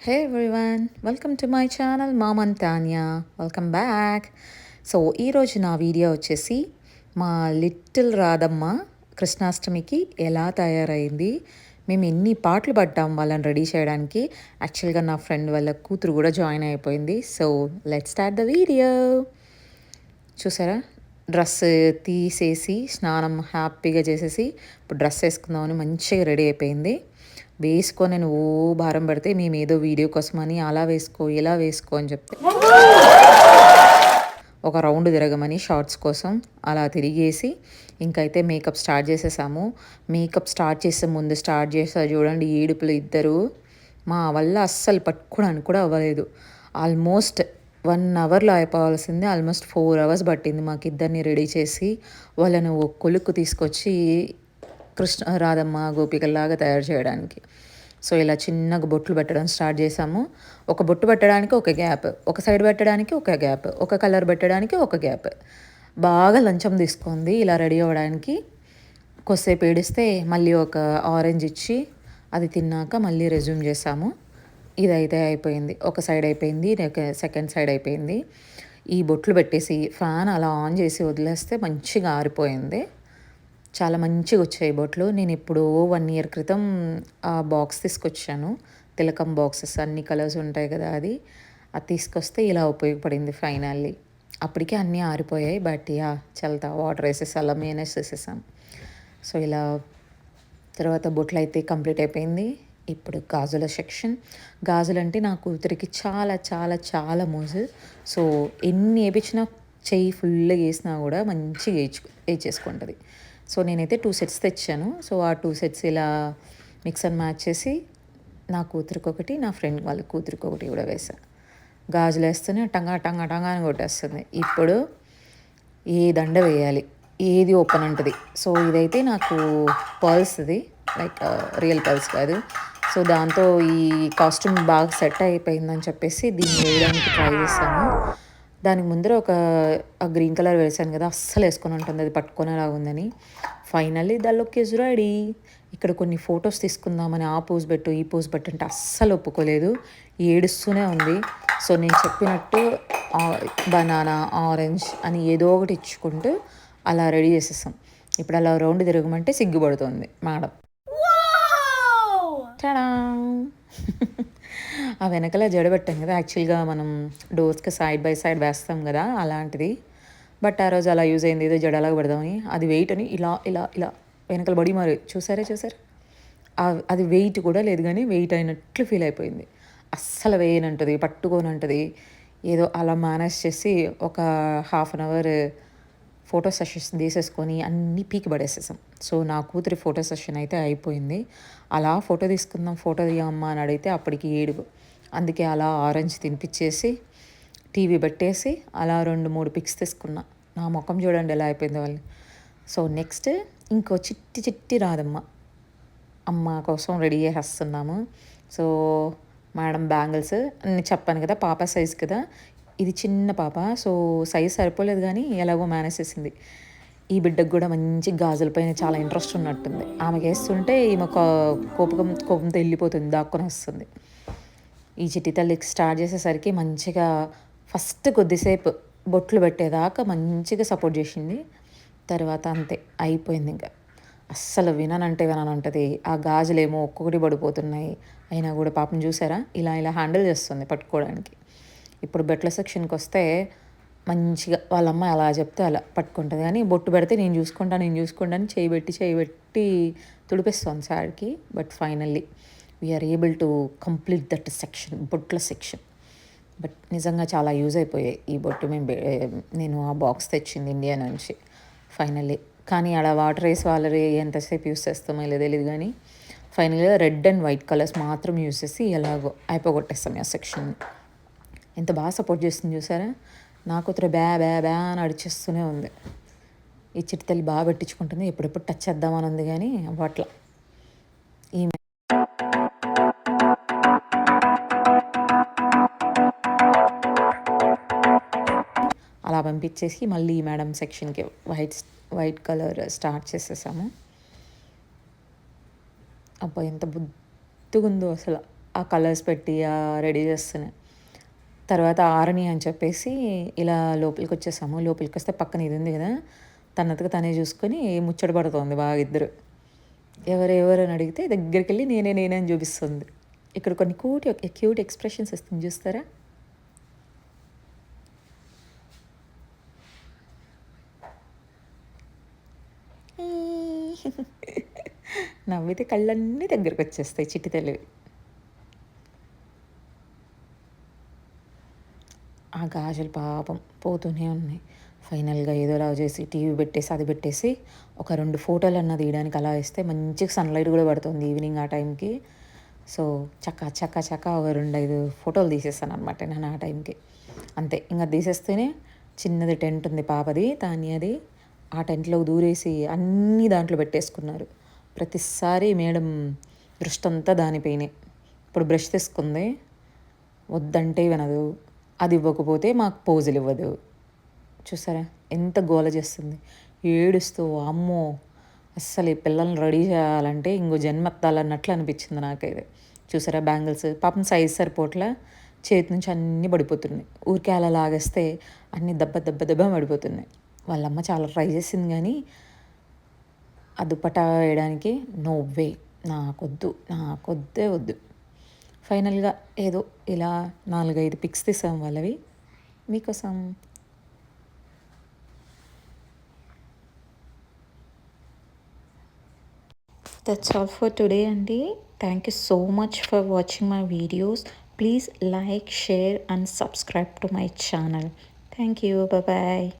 Hey everyone, welcome to my channel Mom and Tanya. Welcome back. So ఈరోజు నా video వచ్చేసి మా little Radhamma కృష్ణాష్టమికి ఎలా తయారైంది, మేము ఎన్ని పాటలు పడ్డాం వాళ్ళని రెడీ చేయడానికి. యాక్చువల్గా నా ఫ్రెండ్ వాళ్ళ కూతురు కూడా జాయిన్ అయిపోయింది. So let's start the video. చూసారా, డ్రెస్ తీసేసి స్నానం హ్యాపీగా చేసేసి ఇప్పుడు డ్రెస్ వేసుకుందామని మంచిగా రెడీ అయిపోయింది. వేసుకొని నువ్వు భారం పడితే మేము ఏదో వీడియో కోసమని అలా వేసుకో ఇలా వేసుకో అని చెప్తే ఒక రౌండ్ తిరగమని షార్ట్స్ కోసం అలా తిరిగేసి ఇంకైతే మేకప్ స్టార్ట్ చేసేసాము. మేకప్ స్టార్ట్ చేసే ముందు స్టార్ట్ చేస్తారు చూడండి ఏడుపులు ఇద్దరు. మా వల్ల అస్సలు పట్టుకోవడానికి కూడా అవ్వలేదు. ఆల్మోస్ట్ 1 అవర్లో అయిపోవాల్సిందే, ఆల్మోస్ట్ 4 అవర్స్ పట్టింది మాకు ఇద్దరిని రెడీ చేసి వాళ్ళను ఒక కొలుక్కు తీసుకొచ్చి రాధమ్మ గోపికల్లాగా తయారు చేయడానికి. సో ఇలా చిన్నగా బొట్లు పెట్టడం స్టార్ట్ చేసాము. ఒక బొట్టు పెట్టడానికి ఒక గ్యాప్, ఒక సైడ్ పెట్టడానికి ఒక గ్యాప్, ఒక కలర్ పెట్టడానికి ఒక గ్యాప్. బాగా లంచం తీసుకుంది ఇలా రెడీ అవ్వడానికి. కొద్దిసేపు ఏడిస్తే మళ్ళీ ఒక ఆరెంజ్ ఇచ్చి అది తిన్నాక మళ్ళీ రెజ్యూమ్ చేసాము. ఇదైతే అయిపోయింది, ఒక సైడ్ అయిపోయింది, సెకండ్ సైడ్ అయిపోయింది. ఈ బొట్లు పెట్టేసి ఫ్యాన్ అలా ఆన్ చేసి వదిలేస్తే మంచిగా ఆరిపోయింది. చాలా మంచిగా వచ్చాయి బొట్లు. నేను ఇప్పుడు 1 ఇయర్ క్రితం ఆ బాక్స్ తీసుకొచ్చాను, తిలకం బాక్సెస్ అన్ని కలర్స్ ఉంటాయి కదా, అది తీసుకొస్తే ఇలా ఉపయోగపడింది ఫైనల్లీ. అప్పటికే అన్నీ ఆరిపోయాయి, బట్ యా చల్తా వాటర్ వేసేసి అలా మేనేజ్ చేసేసాం. సో ఇలా తర్వాత బొట్లు అయితే కంప్లీట్ అయిపోయింది. ఇప్పుడు గాజుల సెక్షన్. గాజులు అంటే నా కూతురికి చాలా చాలా చాలా మోజు. సో ఎన్ని వేయించినా చెయ్యి ఫుల్గా వేసినా కూడా మంచిగా వేయించేసుకుంటుంది. సో నేనైతే 2 సెట్స్ తెచ్చాను. సో ఆ 2 సెట్స్ ఇలా మిక్స్ అండ్ మ్యాచ్ చేసి నా కూతురికి ఒకటి, నా ఫ్రెండ్ వాళ్ళ కూతురికి ఒకటి కూడా వేసాను. గాజులు వేస్తేనే టంగా టంగా టంగా అని కొట్టేస్తుంది. ఇప్పుడు ఏ దండ వేయాలి, ఏది ఓపెన్ ఉంటుంది. సో ఇదైతే నాకు పర్ల్స్ది, లైక్ రియల్ పర్ల్స్ కాదు. సో దాంతో ఈ కాస్ట్యూమ్ బాగా సెట్ అయిపోయిందని చెప్పేసి దీన్ని వేయడానికి ట్రై చేశాను. దానికి ముందర ఒక గ్రీన్ కలర్ వేసాను కదా, అస్సలు వేసుకొని ఉంటుంది, అది పట్టుకునేలా ఉందని. Finally the look is ready. ఇక్కడ కొన్ని ఫొటోస్ తీసుకుందామని ఆ పోజ్ పెట్టు ఈ పోజ్ పెట్టు అంటే అస్సలు ఒప్పుకోలేదు, ఏడుస్తూనే ఉంది. సో నేను చెప్పినట్టు బనానా ఆరెంజ్ అని ఏదో ఒకటి ఇచ్చుకుంటూ అలా రెడీ చేసేసాం. ఇప్పుడు అలా రౌండ్ తిరగమంటే సిగ్గుపడుతుంది మేడం. టడా ఆ వెనకాల జడ పెట్టాం కదా, యాక్చువల్గా మనం డోర్స్కి సైడ్ బై సైడ్ వేస్తాం కదా అలాంటిది. బట్ ఆ రోజు అలా యూజ్ అయింది, ఏదో జడలాగా పెడదామని. అది వెయిట్ అని ఇలా ఇలా ఇలా వెనకాల బడి మరి చూసారు. అది వెయిట్ కూడా లేదు కానీ వెయిట్ అయినట్లు ఫీల్ అయిపోయింది. అస్సలు వేయనంటుంది, పట్టుకోనంటుంది. ఏదో అలా మేనేజ్ చేసి ఒక 1/2 అవర్ ఫోటో సెషన్స్ తీసేసుకొని అన్నీ పీకి పడేసేసాం. సో నా కూతురి ఫోటో సెషన్ అయితే అయిపోయింది. అలా ఫోటో తీసుకుందాం, ఫోటో తీయమ్మా అని అడిగితే అప్పటికి ఏడుపు. అందుకే అలా ఆరెంజ్ తినిపించేసి టీవీ పెట్టేసి అలా 2-3 పిక్స్ తీసుకున్నా. నా ముఖం చూడండి ఎలా అయిపోయింది వాళ్ళు. సో నెక్స్ట్ ఇంకో చిట్టి చిట్టి రాదమ్మ అమ్మ కోసం రెడీ చేసేస్తున్నాము. సో మేడం బ్యాంగిల్స్ నేను చెప్పాను కదా పాప సైజ్ కదా, ఇది చిన్న పాప. సో సైజ్ సరిపోలేదు కానీ ఎలాగో మేనేజ్ చేసింది. ఈ బిడ్డకు కూడా మంచి గాజుల పైన చాలా ఇంట్రెస్ట్ ఉన్నట్టుంది. ఆమెకి వేస్తుంటే ఈమె కోపంతో వెళ్ళిపోతుంది, దాక్కొని వస్తుంది. ఈ చిట్టి తల్లికి స్టార్ట్ చేసేసరికి మంచిగా ఫస్ట్ కొద్దిసేపు బొట్లు పెట్టేదాకా మంచిగా సపోర్ట్ చేసింది. తర్వాత అంతే అయిపోయింది. ఇంకా అస్సలు విననంటుంది. ఆ గాజులేమో ఒక్కొక్కటి పడిపోతున్నాయి. అయినా కూడా పాపం చూసారా ఇలా ఇలా హ్యాండిల్ చేస్తుంది పట్టుకోవడానికి. ఇప్పుడు బెట్ల సెక్షన్కి వస్తే మంచిగా వాళ్ళ అమ్మ అలా చెప్తే అలా పట్టుకుంటుంది. కానీ బొట్టు పెడితే నేను చూసుకుంటాను చేయబెట్టి తుడిపిస్తాను సార్కి. But finally we are able to complete that section, బొట్ల సెక్షన్. బట్ నిజంగా చాలా యూజ్ అయిపోయాయి ఈ బొట్టు. నేను ఆ బాక్స్ తెచ్చింది ఇండియా నుంచి ఫైనల్లీ. కానీ అలా వాటర్ వేసి వాళ్ళని ఎంతసేపు యూస్ చేస్తామో ఇలా తెలియదు. కానీ ఫైనల్గా రెడ్ అండ్ వైట్ కలర్స్ మాత్రం యూస్ చేసి ఎలాగో అయిపోగొట్టేస్తాం ఆ సెక్షన్. ఎంత బాగా సపోర్ట్ చేస్తుంది చూసారా. నా కూతురు బ్యా బ్యా బ్యా అని అడిచేస్తూనే ఉంది. ఈ చిట్టి తల్లి బాగా పెట్టించుకుంటుంది, ఎప్పుడెప్పుడు టచ్ చేద్దామని ఉంది కానీ అట్లా. ఈమె అలా పంపించేసి మళ్ళీ మేడం సెక్షన్కి వైట్ కలర్ స్టార్ట్ చేసేసాము. అబ్బా ఎంత బుద్ధిగా ఉందో అసలు. ఆ కలర్స్ పెట్టి రెడీ చేస్తున్నాయి. తర్వాత ఆరని అని చెప్పేసి ఇలా లోపలికొచ్చేసాము. లోపలికొస్తే పక్కన ఇది ఉంది గదా! తనంతట తనే చూసుకొని ముచ్చట పడుతోంది బాగా ఇద్దరు. ఎవరెవరు అని అడిగితే దగ్గరికెళ్ళి నేనే నేనే అని చూపిస్తుంది. ఇక్కడ కొన్ని క్యూట్ ఎక్స్‌ప్రెషన్స్ ఇస్తుంది చూస్తారా? నవ్వితే కళ్ళన్నీ దగ్గరకొచ్చేస్తాయి చిట్టి తల్లివి. ఆ గాజులు పాపం పోతూనే ఉన్నాయి. ఫైనల్‌గా ఏదోలా చేసి టీవీ పెట్టేసి, అది పెట్టేసి ఒక 2 ఫోటోలన్నా తీయడానికి అలా ఇస్తే మంచిగా సన్‌లైట్ గూడా పడుతుంది ఈవినింగ్ ఆ టైంకి. సో, చకా ఒక 2, 5 ఫోటోలు తీసేసాననమాట నేను ఆ టైంకి. అంతే ఇంక తీసేస్తేనే చిన్నది టెంట్ ఉంది పాపది, తాన్యాది. ఆ టెంట్‌లోకి దూరేసి అన్నీ దాంట్లో పెట్టేసుకున్నారు. ప్రతిసారి మేడం దృష్టంతా దానిపైనే. ఇప్పుడు బ్రష్ తీసుకుంది. వద్దంటే వినదు. అది ఇవ్వకపోతే మాకు పోజులివ్వదు. చూసారా ఎంత గోల చేస్తుంది. ఏడుస్తూ అమ్మో! అస్సలు ఈ పిల్లల్ని రెడీ చేయాలంటే ఇంకో జన్మెత్తాలన్నట్లు అనిపించింది నాకైతే. చూసారా బ్యాంగిల్స్ పాపం సైజ్ సరిపోట్లా చేతి నుంచి అన్నీ పడిపోతున్నాయి. ఊరికే అలా లాగేస్తే అన్నీ దెబ్బ దెబ్బ దెబ్బ పడిపోతున్నాయి. వాళ్ళమ్మ చాలా ట్రై చేసింది కానీ ఆ దుపట్టా వేయడానికి నో వే, నాకొద్దే వద్దు. ఫైనల్‌గా ఏదో ఇలా 4, 5 పిక్స్ తీసాం వాళ్ళవి మీకోసం. That's all for today, Andy. Thank you so much for watching my videos. Please like, share, and subscribe to my channel. Thank you. Bye bye.